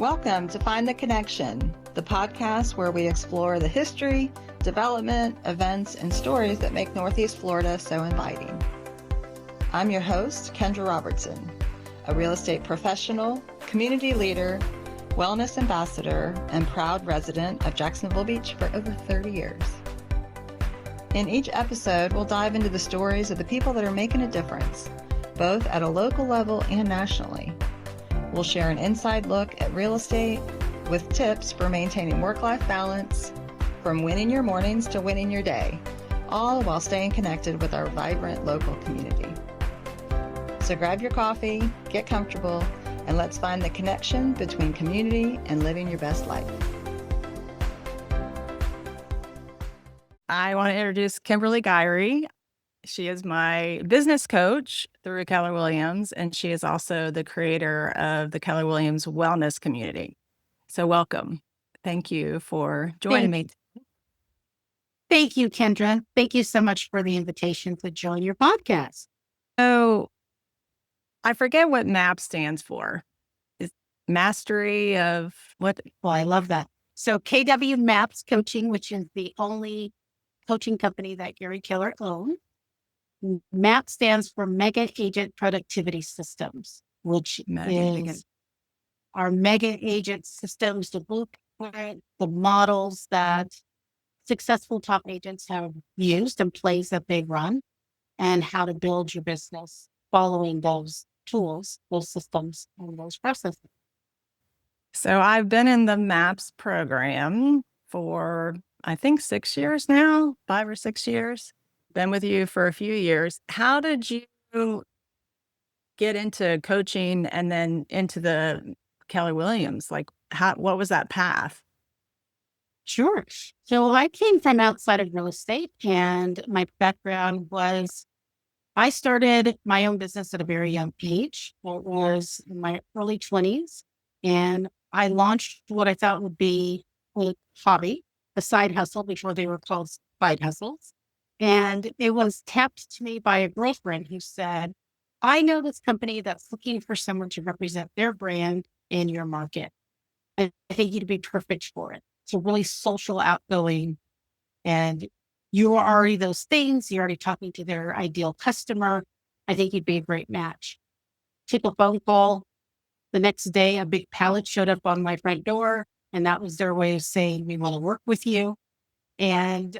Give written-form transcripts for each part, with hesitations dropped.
Welcome to Find the Connection, the podcast where we explore the history, development, events, and stories that make Northeast Florida so inviting. I'm your host, Kendra Robertson, a real estate professional, community leader, wellness ambassador, and proud resident of Jacksonville Beach for over 30 years. In each episode, we'll dive into the stories of the people that are making a difference, both at a local level and nationally. We'll share an inside look at real estate with tips for maintaining work-life balance, from winning your mornings to winning your day, all while staying connected with our vibrant local community. So grab your coffee, get comfortable, and let's find the connection between community and living your best life. I want to introduce Kimberly Guiry. She is my business coach through Keller Williams, and she is also the creator of the Keller Williams Wellness Community. So welcome. Thank you for joining me. Thank you, Kendra. Thank you so much for the invitation to join your podcast. So I forget what MAP stands for. Is mastery of what? Well, I love that. So KW MAPS Coaching, which is the only coaching company that Gary Keller owns. MAP stands for Mega Agent Productivity Systems, which is our mega agent systems, the blueprint, the models that successful top agents have used and plays that they run, and how to build your business following those tools, those systems, and those processes. So I've been in the MAPS program for, I think, 6 years now, 5 or 6 years. Been with you for a few years. How did you get into coaching and then into the Keller Williams? What was that path? Sure. So I came from outside of real estate, and my background was I started my own business at a very young age. It was in my early 20s, and I launched what I thought would be a hobby, a side hustle before they were called side hustles. And it was tapped to me by a girlfriend who said, I know this company that's looking for someone to represent their brand in your market. And I think you'd be perfect for it. So really social, outgoing, and you are already those things. You're already talking to their ideal customer. I think you'd be a great match. Took a phone call. The next day, a big pallet showed up on my front door, and that was their way of saying, we want to work with you. And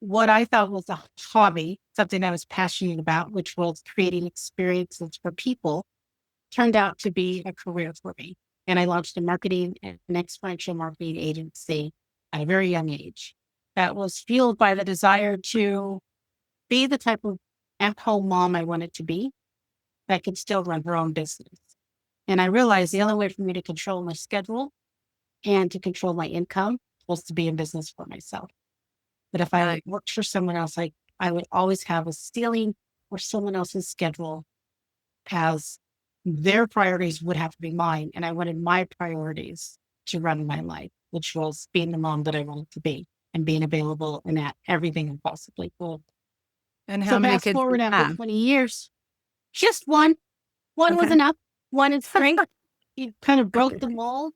what I thought was a hobby, something I was passionate about, which was creating experiences for people, turned out to be a career for me. And I launched a marketing and an experiential marketing agency at a very young age. That was fueled by the desire to be the type of at-home mom I wanted to be that could still run her own business. And I realized the only way for me to control my schedule and to control my income was to be in business for myself. But if I worked for someone else, I would always have a ceiling or someone else's schedule, as their priorities would have to be mine. And I wanted my priorities to run my life, which was being the mom that I wanted to be and being available and at everything I possibly could. And how many fast kids forward do you after have? 20 years, just one. One was enough. One is strength. You kind of broke the mold.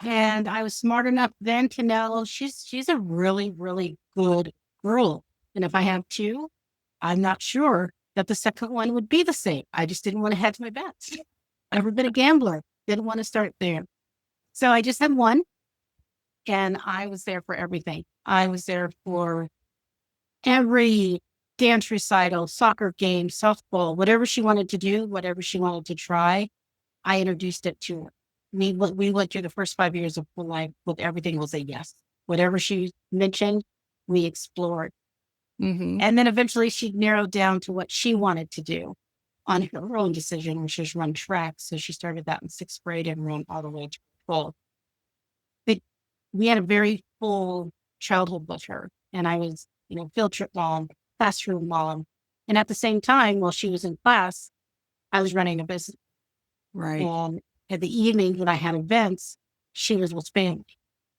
And I was smart enough then to know she's a really, really good girl. And if I have two, I'm not sure that the second one would be the same. I just didn't want to hedge my bets. Never been a gambler. Didn't want to start there. So I just had one, and I was there for everything. I was there for every dance recital, soccer game, softball, whatever she wanted to do, whatever she wanted to try. I introduced it to her. We went through the first 5 years of her life with everything was a yes. Whatever she mentioned, we explored. Mm-hmm. And then eventually she narrowed down to what she wanted to do on her own decision, which is run track. So she started that in 6th grade and ran all the way to 12th. But we had a very full childhood with her. And I was, field trip mom, classroom mom. And at the same time, while she was in class, I was running a business. Right. And at the evening when I had events, she was with family.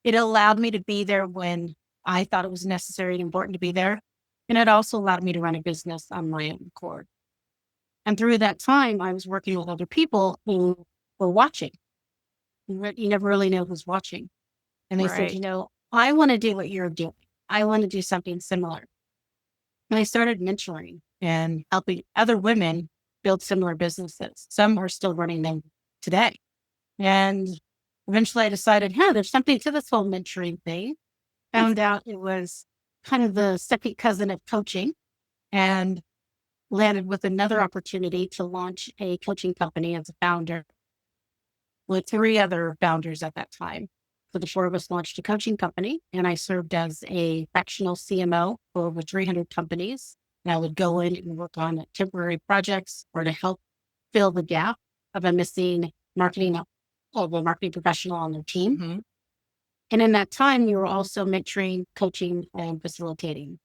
It allowed me to be there when I thought it was necessary and important to be there. And it also allowed me to run a business on my own accord. And through that time, I was working with other people who were watching. You never really know who's watching. And they said, Right. I want to do what you're doing. I want to do something similar. And I started mentoring and helping other women build similar businesses. Some are still running them today. And eventually I decided, there's something to this whole mentoring thing. Found out it was kind of the second cousin of coaching, and landed with another opportunity to launch a coaching company as a founder with 3 other founders at that time. So the 4 of us launched a coaching company, and I served as a fractional CMO for over 300 companies. And I would go in and work on temporary projects or to help fill the gap of a missing marketing of a marketing professional on their team. Mm-hmm. And in that time, you were also mentoring, coaching, and facilitating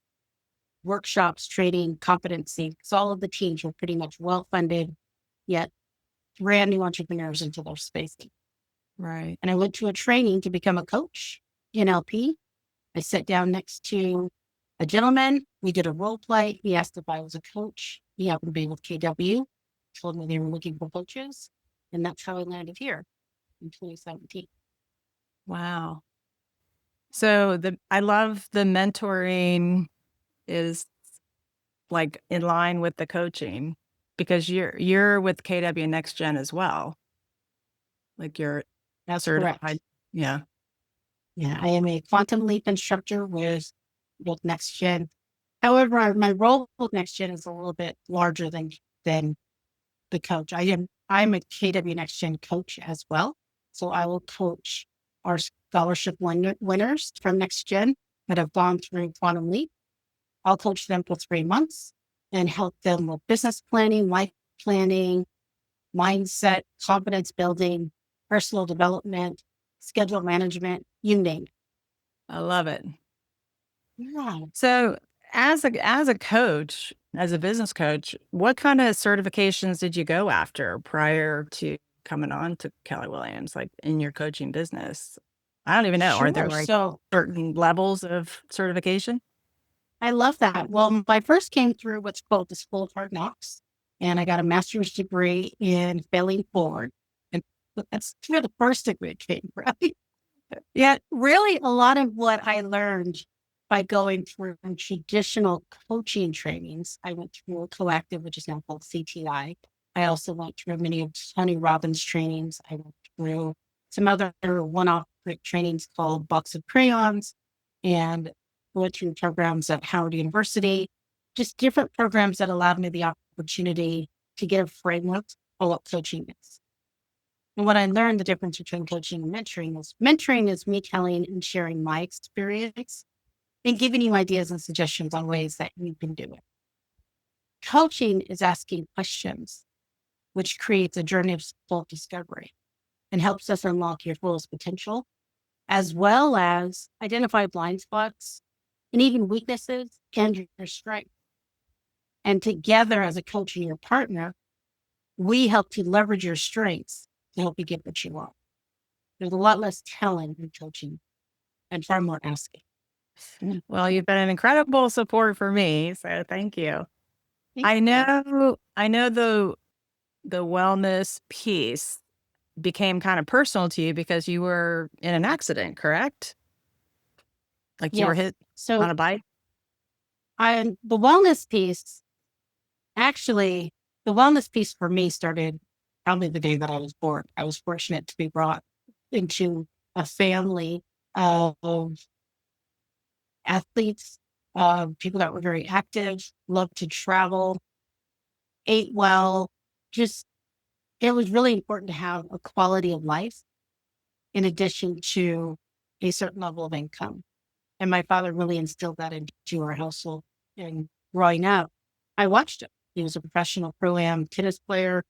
workshops, training, competency. So all of the teams were pretty much well-funded, yet brand new entrepreneurs into their space. Right. And I went to a training to become a coach in LP. I sat down next to a gentleman. We did a role play. He asked if I was a coach. He happened to be with KW, told me they were looking for coaches. And that's how I landed here in 2017. Wow. So I love the mentoring is like in line with the coaching, because you're with KW Next Gen as well. Like you're That's certified. correct. Yeah. Yeah, I am a quantum leap instructor with Next Gen. However, my role with Next Gen is a little bit larger than the coach. I'm a KW Next Gen coach as well. So I will coach our scholarship winners from Next Gen that have gone through Quantum Leap. I'll coach them for 3 months and help them with business planning, life planning, mindset, confidence building, personal development, schedule management, you name it. I love it. Yeah. So as a coach, as a business coach, what kind of certifications did you go after prior to coming on to Keller Williams, like in your coaching business? I don't even know. Are there Sure. like So certain levels of certification? I love that. Well, I first came through what's called the School of Hard Knocks, and I got a master's degree in failing forward. And that's where the first degree came from. Yet, really, a lot of what I learned by going through traditional coaching trainings, I went through a collective, which is now called CTI. I also went through many of Tony Robbins' trainings. I went through some other one-off trainings called Box of Crayons, and went through programs at Howard University, just different programs that allowed me the opportunity to get a framework of what coaching is. And what I learned, the difference between coaching and mentoring is me telling and sharing my experience and giving you ideas and suggestions on ways that you can do it. Coaching is asking questions, which creates a journey of self-discovery and helps us unlock your fullest potential, as well as identify blind spots and even weaknesses and your strengths. And together as a coach and your partner, we help to leverage your strengths to help you get what you want. There's a lot less telling in coaching and far more asking. Well, you've been an incredible support for me, so thank you. Thank I you. know the wellness piece became kind of personal to you because you were in an accident, correct? Like you were Yes. hit So on a bike? the wellness piece, actually, the wellness piece for me started probably the day that I was born. I was fortunate to be brought into a family of athletes, people that were very active, loved to travel, ate well. Just, it was really important to have a quality of life in addition to a certain level of income. And my father really instilled that into our household. And growing up, I watched him. He was a professional pro-am tennis player.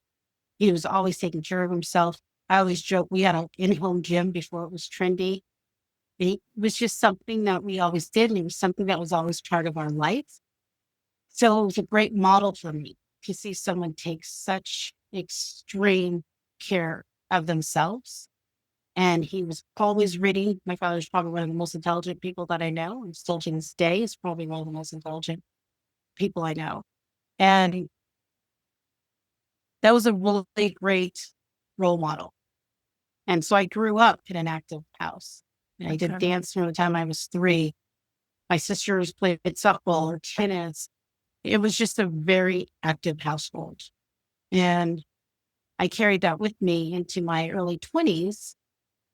He was always taking care of himself. I always joke, we had an in-home gym before it was trendy. It was just something that we always did. And it was something that was always part of our life. So it was a great model for me to see someone take such extreme care of themselves. And he was always reading. My father's probably one of the most intelligent people that I know, and still to this day is probably one of the most intelligent people I know. And that was a really great role model. And so I grew up in an active house. And I did dance from the time I was 3. My sisters played softball or tennis. It was just a very active household. And I carried that with me into my early 20s.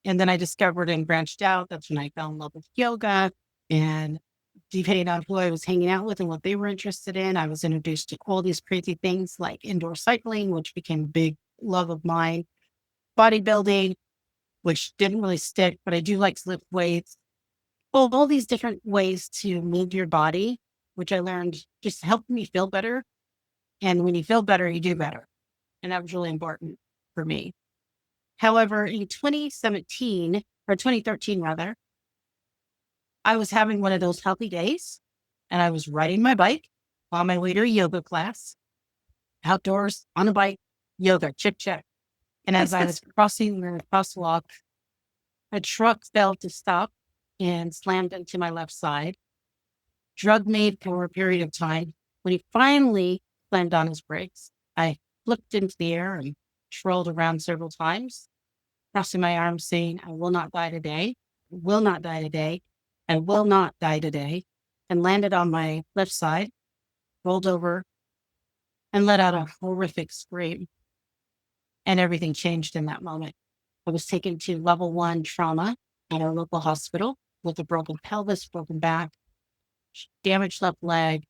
And then I discovered and branched out. That's when I fell in love with yoga. And depending on who I was hanging out with and what they were interested in, I was introduced to all these crazy things like indoor cycling, which became a big love of mine, bodybuilding, which didn't really stick, but I do like to lift weights. All these different ways to move your body, which I learned just helped me feel better. And when you feel better, you do better. And that was really important for me. However, in 2017 or 2013, rather, I was having one of those healthy days and I was riding my bike on my way to a yoga class, outdoors on a bike, yoga, check. And as I was crossing the crosswalk, a truck failed to stop and slammed into my left side, drug me for a period of time. When he finally slammed on his brakes, I flipped into the air and twirled around several times, crossing my arms saying, I will not die today, will not die today, I will not die today, and landed on my left side, rolled over, and let out a horrific scream. And everything changed in that moment. I was taken to level 1 trauma at our local hospital with a broken pelvis, broken back, damaged left leg,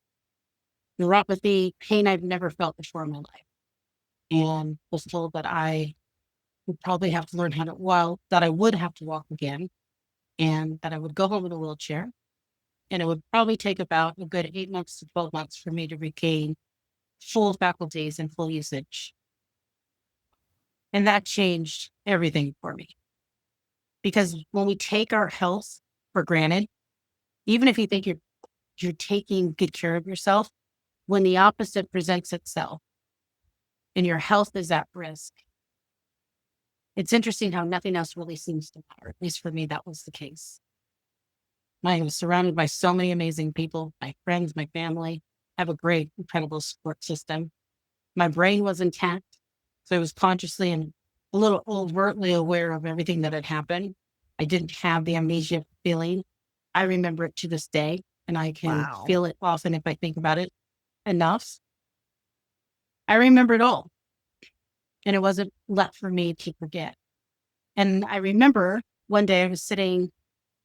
neuropathy, pain I've never felt before in my life. And was told that I would probably have to learn how to, that I would have to walk again, and that I would go home in a wheelchair. And it would probably take about a good 8 months to 12 months for me to regain full faculties and full usage. And that changed everything for me. Because when we take our health for granted, even if you think you're taking good care of yourself, when the opposite presents itself and your health is at risk, it's interesting how nothing else really seems to matter. At least for me, that was the case. I was surrounded by so many amazing people, my friends, my family. I have a great, incredible support system. My brain was intact. So I was consciously and a little overtly aware of everything that had happened. I didn't have the amnesia feeling. I remember it to this day, and I can feel it often if I think about it enough. I remember it all, and it wasn't left for me to forget. And I remember one day I was sitting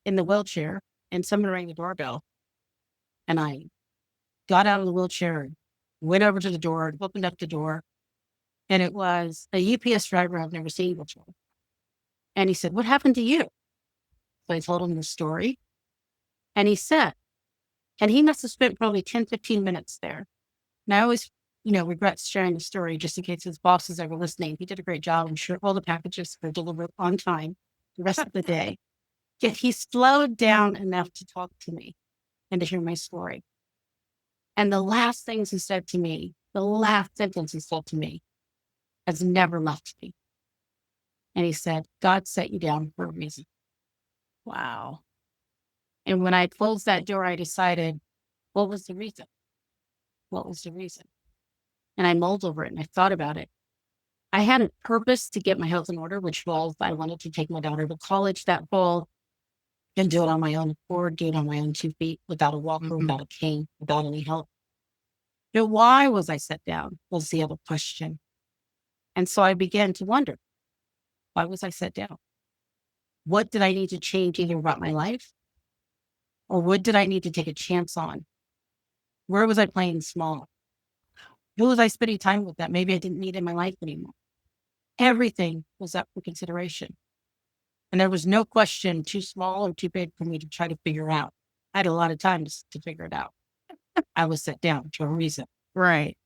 in the wheelchair, and someone rang the doorbell, and I got out of the wheelchair, went over to the door, opened up the door, and it was a UPS driver I've never seen before. And he said, "What happened to you?" So I told him the story. And he said, and he must have spent probably 10, 15 minutes there. And I always, regret sharing the story just in case his boss is ever listening. He did a great job. I'm sure all the packages were delivered on time the rest of the day. Yet he slowed down enough to talk to me and to hear my story. And the last things he said to me, the last sentence he said to me, has never left me. And he said, "God set you down for a reason." Wow. And when I closed that door, I decided, what was the reason? What was the reason? And I mulled over it and I thought about it. I had a purpose to get my health in order, which was I wanted to take my daughter to college that fall and do it on my own accord, do it on my own 2 feet, without a walker, without a cane, without any help. But why was I set down was the other question. And so I began to wonder, why was I set down? What did I need to change either about my life? Or what did I need to take a chance on? Where was I playing small? Who was I spending time with that maybe I didn't need in my life anymore? Everything was up for consideration. And there was no question too small or too big for me to try to figure out. I had a lot of time to figure it out. I was set down for a reason. Right.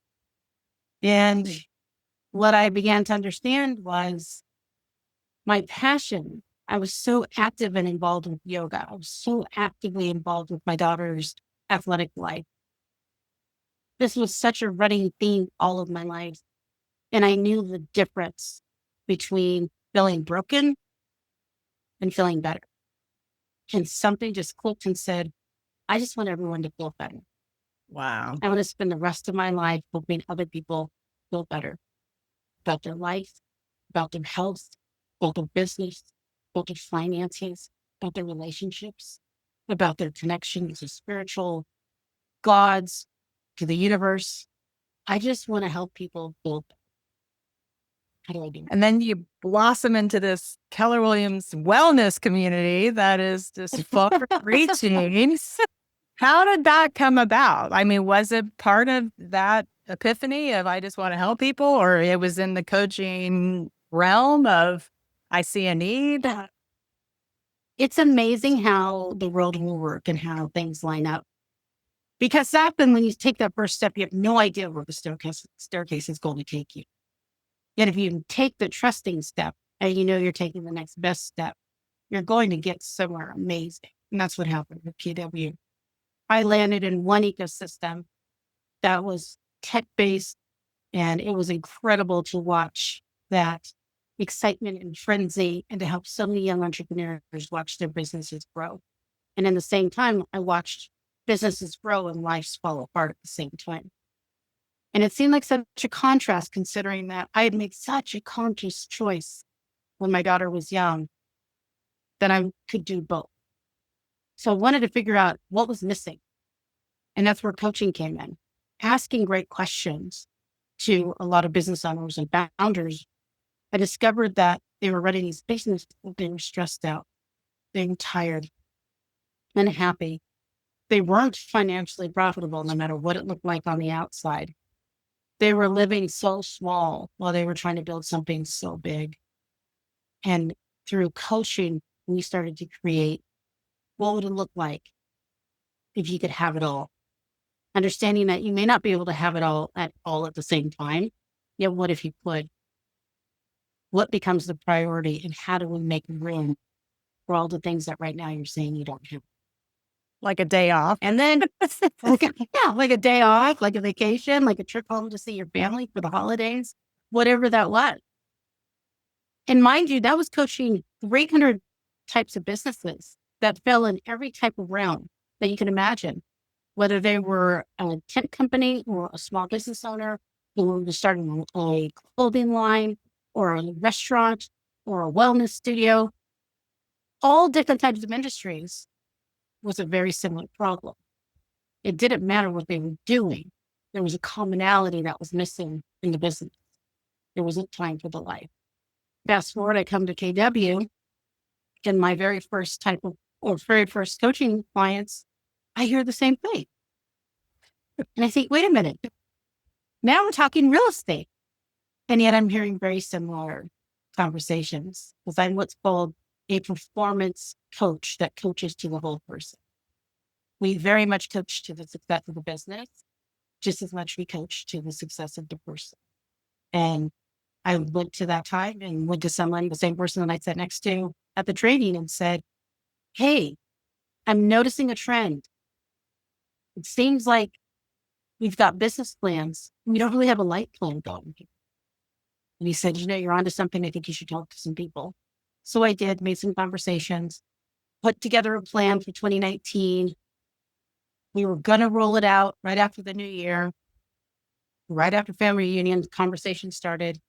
And what I began to understand was my passion. I was so active and involved with yoga. I was so actively involved with my daughter's athletic life. This was such a running theme all of my life. And I knew the difference between feeling broken and feeling better. And something just clicked and said, I just want everyone to feel better. Wow. I want to spend the rest of my life helping other people feel better about their life, about their health, about their business, about their finances, about their relationships, about their connections to spiritual gods, to the universe. I just want to help people build. How do I do it? And then you blossom into this Keller Williams Wellness Community that is just far reaching. How did that come about? I mean, was it part of that epiphany of I just want to help people, or it was in the coaching realm of I see a need? It's amazing how the world will work and how things line up. Because often when you take that first step, you have no idea where the staircase is going to take you. Yet if you take the trusting step and you know you're taking the next best step, you're going to get somewhere amazing. And that's what happened with PW. I landed in one ecosystem that was tech-based, and it was incredible to watch that excitement and frenzy and to help so many young entrepreneurs watch their businesses grow. And in the same time, I watched businesses grow and lives fall apart at the same time. And it seemed like such a contrast, considering that I had made such a conscious choice when my daughter was young that I could do both. So I wanted to figure out what was missing. And that's where coaching came in. Asking great questions to a lot of business owners and founders, I discovered that they were running these businesses, they were stressed out, they were tired, unhappy. They weren't financially profitable no matter what it looked like on the outside. They were living so small while they were trying to build something so big. And through coaching, we started to create what would it look like if you could have it all. Understanding that you may not be able to have it all at the same time. Yet what if you could? What becomes the priority, and how do we make room for all the things that right now you're saying you don't have? Like a day off. And then, like a day off, like a vacation, like a trip home to see your family for the holidays, whatever that was. And mind you, that was coaching 300 types of businesses that fell in every type of realm that you can imagine, whether they were a tech company or a small business owner who was starting a clothing line or a restaurant or a wellness studio. All different types of industries was a very similar problem. It didn't matter what they were doing. There was a commonality that was missing in the business. There wasn't time for the life. Fast forward, I come to KW, and my very first coaching clients, I hear the same thing. And I think, wait a minute, now we're talking real estate. And yet I'm hearing very similar conversations because I'm what's called a performance coach that coaches to the whole person. We very much coach to the success of the business, just as much we coach to the success of the person. And I went to that time and went to someone, the same person that I sat next to at the training, and said, hey, I'm noticing a trend. It seems like we've got business plans. We don't really have a life plan going. And he said, you're onto something. I think you should talk to some people. So I did, made some conversations, put together a plan for 2019. We were going to roll it out right after the new year, right after family reunion, the conversation started.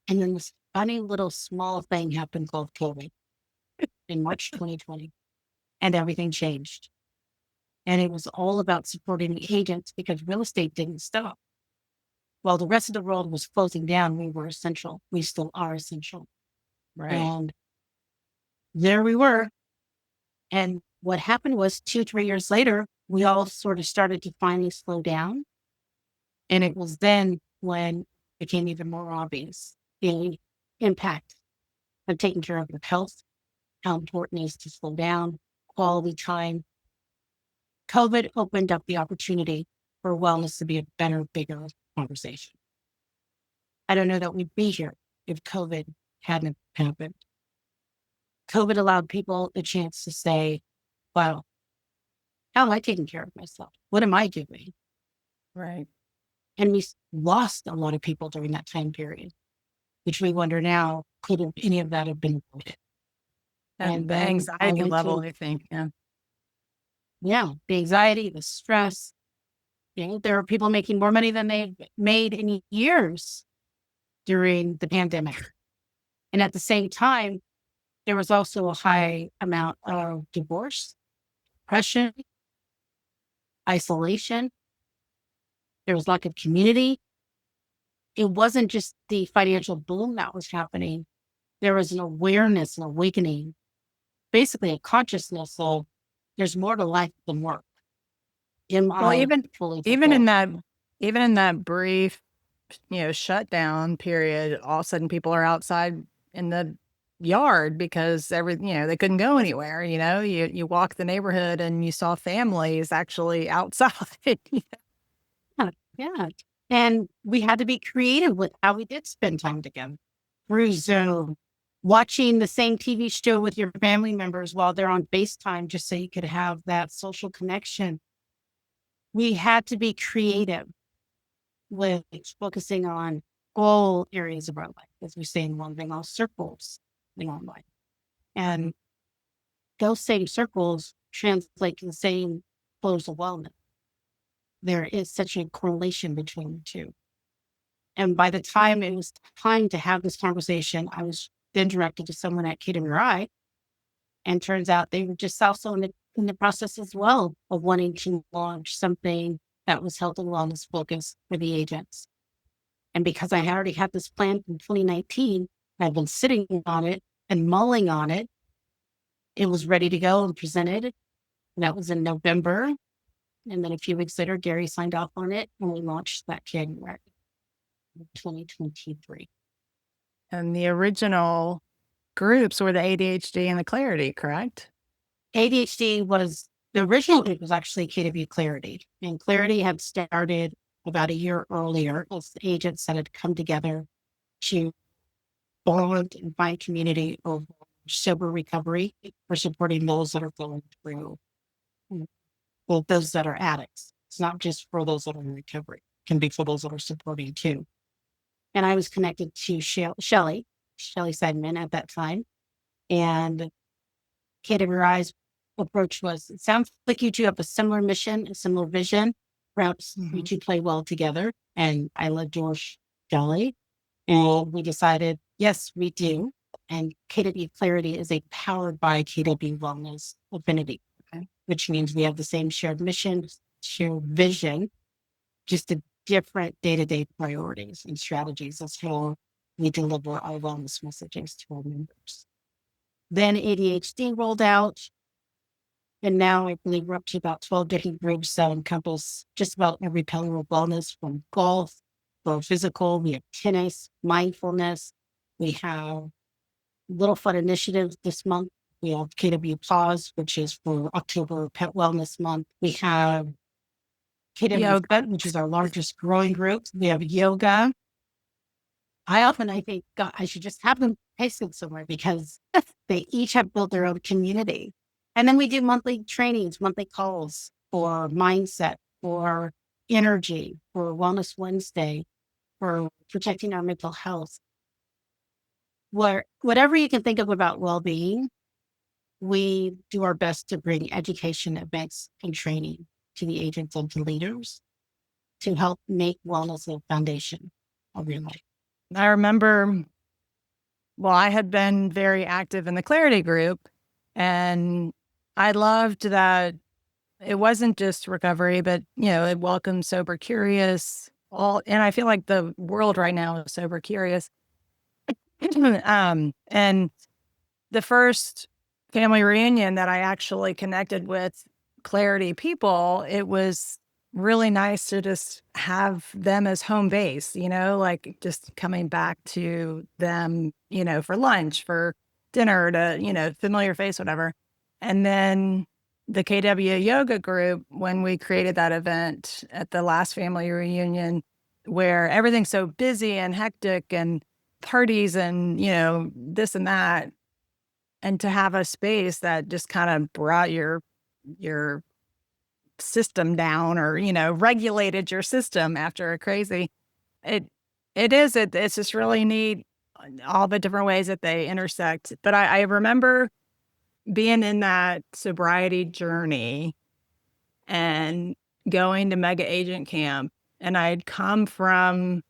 And then this funny little small thing happened called COVID in March 2020. And everything changed. And it was all about supporting the agents because real estate didn't stop. While the rest of the world was closing down, we were essential. We still are essential. Right. And there we were. And what happened was 2-3 years later, we all sort of started to finally slow down. And it was then when it became even more obvious the impact of taking care of your health, how important it is to slow down, quality time. COVID opened up the opportunity for wellness to be a better, bigger conversation. I don't know that we'd be here if COVID hadn't happened. COVID allowed people the chance to say, wow, how am I taking care of myself? What am I doing? Right. And we lost a lot of people during that time period, which we wonder now, could any of that have been avoided? And the anxiety level, I think. Yeah. Yeah. The anxiety, the stress. There are people making more money than they've made in years during the pandemic. And at the same time, there was also a high amount of divorce, depression, isolation. There was lack of community. It wasn't just the financial boom that was happening. There was an awareness, an awakening, basically a consciousness of there's more to life than work. Am Well, I fully even in fulfilled? that brief, shutdown period, all of a sudden people are outside in the yard because they couldn't go anywhere. You walk the neighborhood and you saw families actually outside. Yeah, yeah. And we had to be creative with how we did spend time together through Zoom, watching the same TV show with your family members while they're on FaceTime, just so you could have that social connection. We had to be creative with focusing on all areas of our life, as we say in one thing, all circles in our life. And those same circles translate to the same flows of wellness. There is such a correlation between the two. And by the time it was time to have this conversation, I was then directed to someone at KWI. And turns out they were just also in the process as well of wanting to launch something that was health and wellness focused for the agents. And because I had already had this plan from 2019, I'd been sitting on it and mulling on it. It was ready to go and presented. And that was in November. And then a few weeks later, Gary signed off on it and we launched that January 2023. And the original groups were the ADHD and the clarity, correct? ADHD was, the original group was actually KW Clarity. And Clarity had started about a year earlier as agents that had come together to bond and find community over sober recovery for supporting those that are going through, well, those that are addicts. It's not just for those that are in recovery. It can be for those that are supporting too. And I was connected to Shelly Seidman at that time. And KWI's approach was, it sounds like you two have a similar mission, a similar vision. Perhaps you two play well together. And I led George Shelly. And we decided, yes, we do. And KW Clarity is a powered by KW Wellness Affinity, which means we have the same shared mission, shared vision, just a different day-to-day priorities and strategies. That's how we deliver our wellness messages to our members. Then ADHD rolled out. And now I believe we're up to about 12 different groups that encompass just about every pillar of wellness, from golf, for physical, we have tennis, mindfulness. We have little fun initiatives this month. We have KW Pause, which is for October Pet Wellness Month. We have KW Pet, which is our largest growing group. We have yoga. I think, God, I should just have them pasted somewhere because they each have built their own community. And then we do monthly trainings, monthly calls for mindset, for energy, for Wellness Wednesday, for protecting our mental health. Whatever you can think of about well-being, we do our best to bring education, events, and training to the agents and to leaders to help make wellness a foundation of your life. I remember, I had been very active in the Clarity group, and I loved that it wasn't just recovery, but, it welcomed Sober Curious. And I feel like the world right now is sober curious. And the first family reunion that I actually connected with Clarity people, it was really nice to just have them as home base, like just coming back to them, for lunch, for dinner, to, familiar face, whatever. And then the KW yoga group, when we created that event at the last family reunion, where everything's so busy and hectic and parties and, this and that, and to have a space that just kind of brought your system down, or, regulated your system after a crazy, it's just really neat, all the different ways that they intersect. But I remember being in that sobriety journey and going to Mega Agent Camp, and I'd come from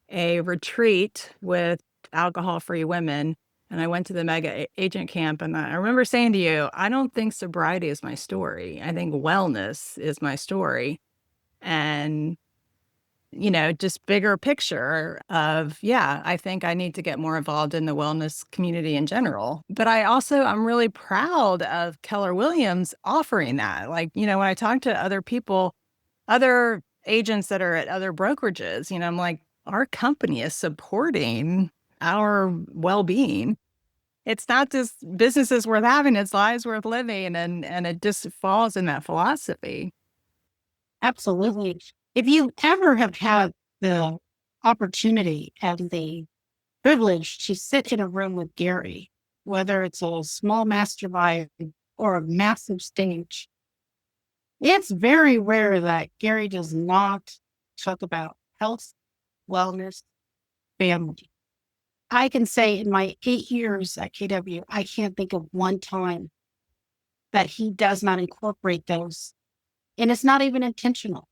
a retreat with alcohol-free women. And I went to the mega agent camp, and I remember saying to you, I don't think sobriety is my story. I think wellness is my story. And, just bigger picture of, yeah, I think I need to get more involved in the wellness community in general. But I'm really proud of Keller Williams offering that. Like, when I talk to other people, other agents that are at other brokerages, I'm like, our company is supporting our well-being. It's not just businesses worth having, it's lives worth living. And it just falls in that philosophy. Absolutely. If you ever have had the opportunity and the privilege to sit in a room with Gary, whether it's a small mastermind or a massive stage, it's very rare that Gary does not talk about health, wellness, family. I can say in my 8 years at KW, I can't think of one time that he does not incorporate those. And it's not even intentional.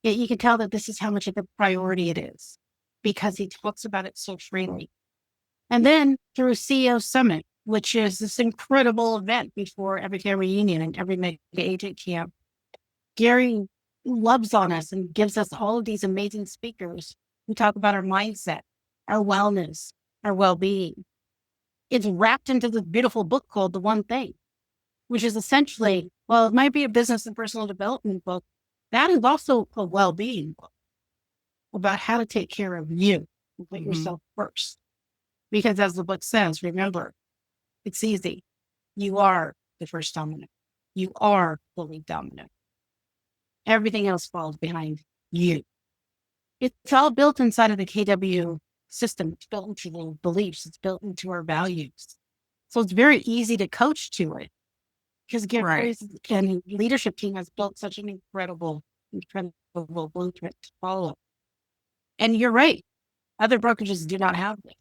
Yet you can tell that this is how much of a priority it is because he talks about it so freely. And then through CEO Summit, which is this incredible event before every care reunion and every mega agent camp, Gary loves on us and gives us all of these amazing speakers who talk about our mindset, our wellness, our well-being. It's wrapped into this beautiful book called The One Thing, which is essentially, well, it might be a business and personal development book. That is also a well-being book about how to take care of you, put yourself first. Because as the book says, remember, it's easy. You are the first dominant. You are fully dominant. Everything else falls behind you. It's all built inside of the KW system. It's built into the beliefs. It's built into our values. So it's very easy to coach to it because Gary's and leadership team has built such an incredible blueprint to follow. And you're right. Other brokerages do not have this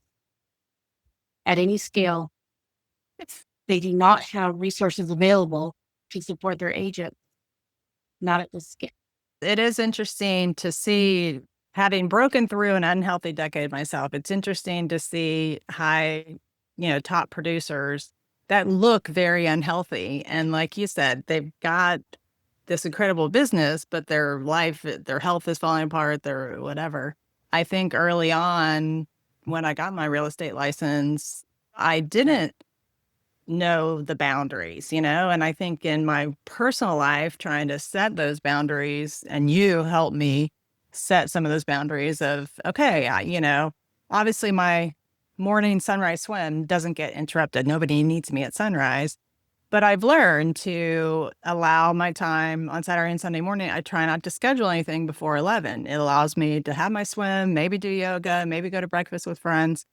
at any scale. They do not have resources available to support their agents. Not at this scale. It is interesting to see, having broken through an unhealthy decade myself, it's interesting to see high, top producers that look very unhealthy. And like you said, they've got this incredible business, but their health is falling apart, their whatever. I think early on, when I got my real estate license, I didn't know the boundaries, and I think in my personal life, trying to set those boundaries, and you helped me set some of those boundaries of, okay, obviously my morning sunrise swim doesn't get interrupted. Nobody needs me at sunrise, but I've learned to allow my time on Saturday and Sunday morning. I try not to schedule anything before 11. It allows me to have my swim, maybe do yoga, maybe go to breakfast with friends,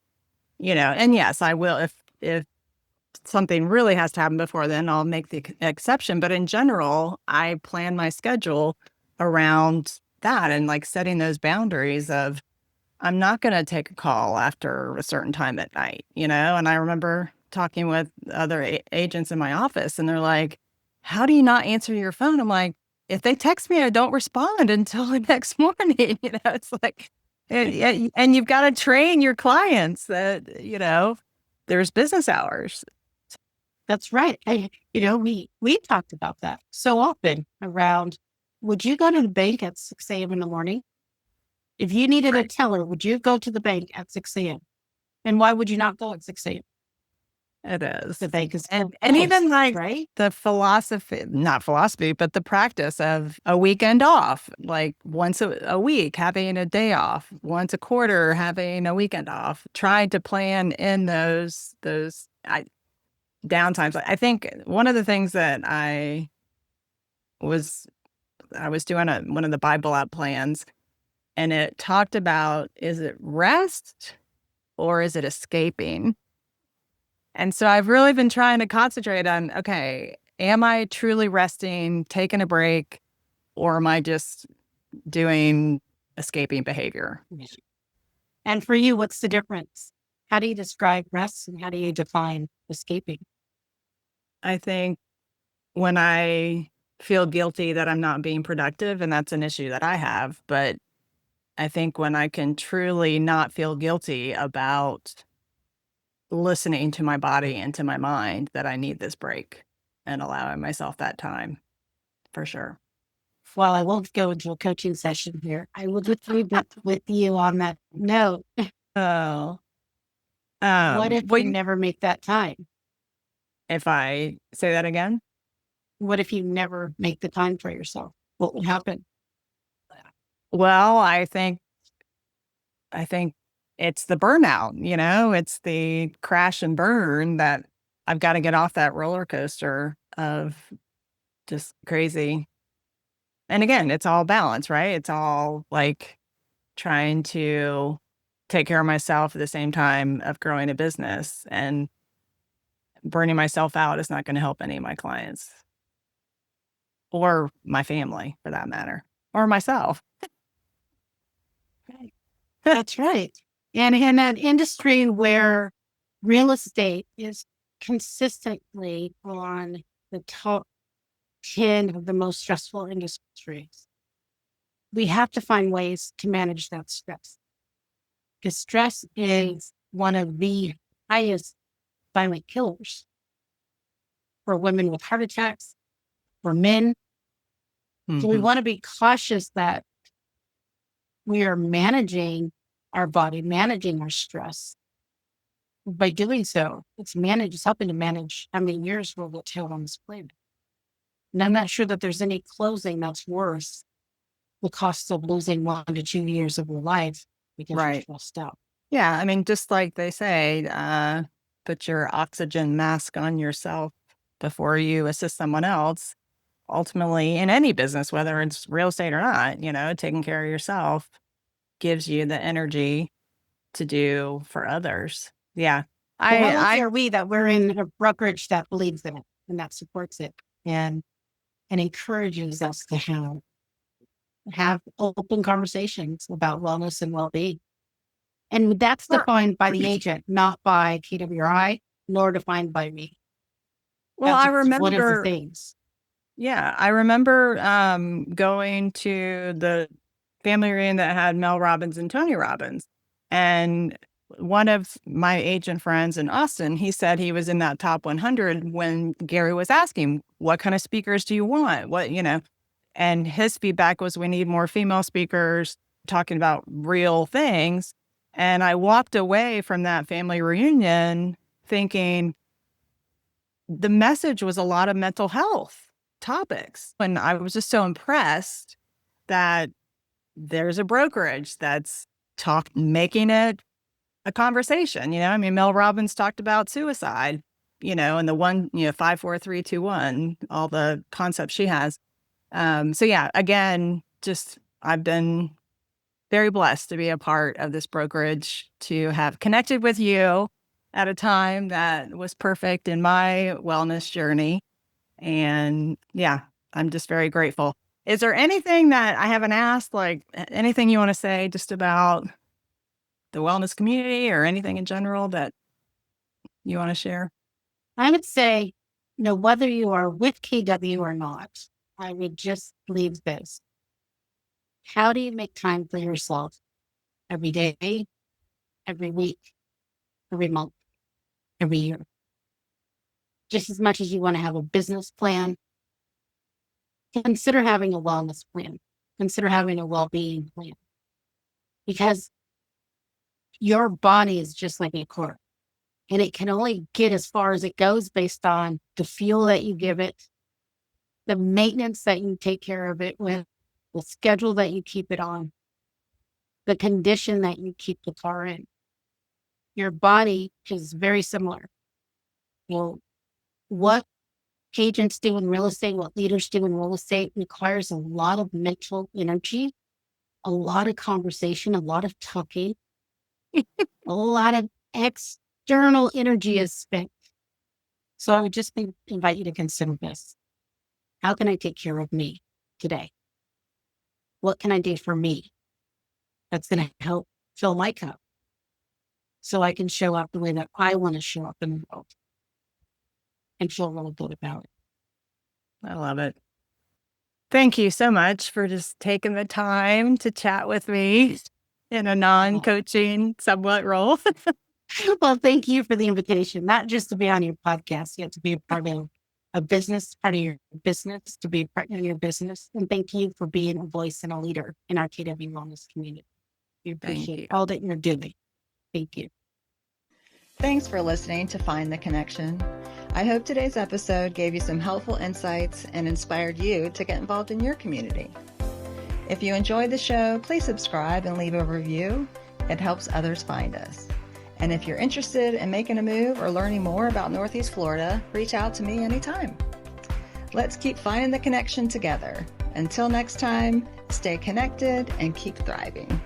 and yes, I will. If something really has to happen before then, I'll make the exception. But in general, I plan my schedule around that and like setting those boundaries of, I'm not going to take a call after a certain time at night, And I remember talking with other agents in my office, and they're like, how do you not answer your phone? I'm like, if they text me, I don't respond until the next morning. It's like, and you've got to train your clients that, there's business hours. That's right. We talked about that so often around, would you go to the bank at 6 a.m. in the morning? If you needed a teller, would you go to the bank at 6 a.m.? And why would you not go at 6 a.m.? It is. The bank is and even like right? The not philosophy, but the practice of a weekend off, like once a week, having a day off, once a quarter, having a weekend off, trying to plan in those downtimes. I think one of the things that I was doing one of the Bible app plans, and it talked about, is it rest or is it escaping? And so I've really been trying to concentrate on, okay, am I truly resting, taking a break, or am I just doing escaping behavior? And for you, what's the difference? How do you describe rest and how do you define escaping? I think when I feel guilty that I'm not being productive, and that's an issue that I have, but I think when I can truly not feel guilty about listening to my body and to my mind, that I need this break and allowing myself that time, for sure. Well, I won't go into a coaching session here. I will just leave that with you on that note. Oh, What if well, you never make that time? if I say that again? What if you never make the time for yourself? What will happen? Well, I think it's the burnout, it's the crash and burn that I've got to get off that roller coaster of just crazy. And again, it's all balance, right? It's all like trying to take care of myself at the same time of growing a business, and burning myself out is not going to help any of my clients or my family for that matter, or myself. Right. That's right. And in an industry where real estate is consistently on the top 10 of the most stressful industries, we have to find ways to manage that stress. Because stress is one of the highest silent killers for women with heart attacks, for men. So we Mhm. want to be cautious that we are managing our body, managing our stress. By doing so, it's helping to manage how many years we'll get tailed on this planet. And I'm not sure that there's any closing that's worth the cost of losing 1 to 2 years of your life because you're Right. stressed out. Yeah. I mean, just like they say, put your oxygen mask on yourself before you assist someone else. Ultimately, in any business, whether it's real estate or not, taking care of yourself gives you the energy to do for others. Yeah. Well, how lucky I are we that we're in a brokerage that believes in it and that supports it and encourages us to have open conversations about wellness and well-being. And that's Sure. defined by the agent, not by KWI, nor defined by me. Well, That's I just one of the remember, things. yeah, I remember going to the family reunion that had Mel Robbins and Tony Robbins. And one of my agent friends in Austin, he said he was in that top 100 when Gary was asking, what kind of speakers do you want? And his feedback was, we need more female speakers talking about real things. And I walked away from that family reunion thinking, the message was a lot of mental health topics. And I was just so impressed that there's a brokerage that's making it a conversation. I mean, Mel Robbins talked about suicide, and the one, 5, 4, 3, 2, 1, all the concepts she has. So yeah, again, just I've been very blessed to be a part of this brokerage, to have connected with you at a time that was perfect in my wellness journey. And yeah, I'm just very grateful. Is there anything that I haven't asked, like anything you want to say just about the wellness community or anything in general that you want to share? I would say, whether you are with KW or not, I would just leave this. How do you make time for yourself every day, every week, every month, every year? Just as much as you want to have a business plan, consider having a wellness plan. Consider having a well-being plan. Because your body is just like a car, and it can only get as far as it goes based on the fuel that you give it, the maintenance that you take care of it with, the schedule that you keep it on, the condition that you keep the car in. Your body is very similar. Well, what agents do in real estate, what leaders do in real estate requires a lot of mental energy, a lot of conversation, a lot of talking, a lot of external energy is spent. So I would just invite you to consider this. How can I take care of me today? What can I do for me that's going to help fill my cup so I can show up the way that I want to show up in the world and feel really good about it? I love it. Thank you so much for just taking the time to chat with me in a non-coaching somewhat role. Well, thank you for the invitation, not just to be on your podcast, yet to be a part of a business, part of your business, to be a partner in your business. And thank you for being a voice and a leader in our KW Wellness community. We appreciate all that you're doing. Thank you. Thanks for listening to Find the Connection. I hope today's episode gave you some helpful insights and inspired you to get involved in your community. If you enjoyed the show, please subscribe and leave a review. It helps others find us. And if you're interested in making a move or learning more about Northeast Florida, reach out to me anytime. Let's keep finding the connection together. Until next time, stay connected and keep thriving.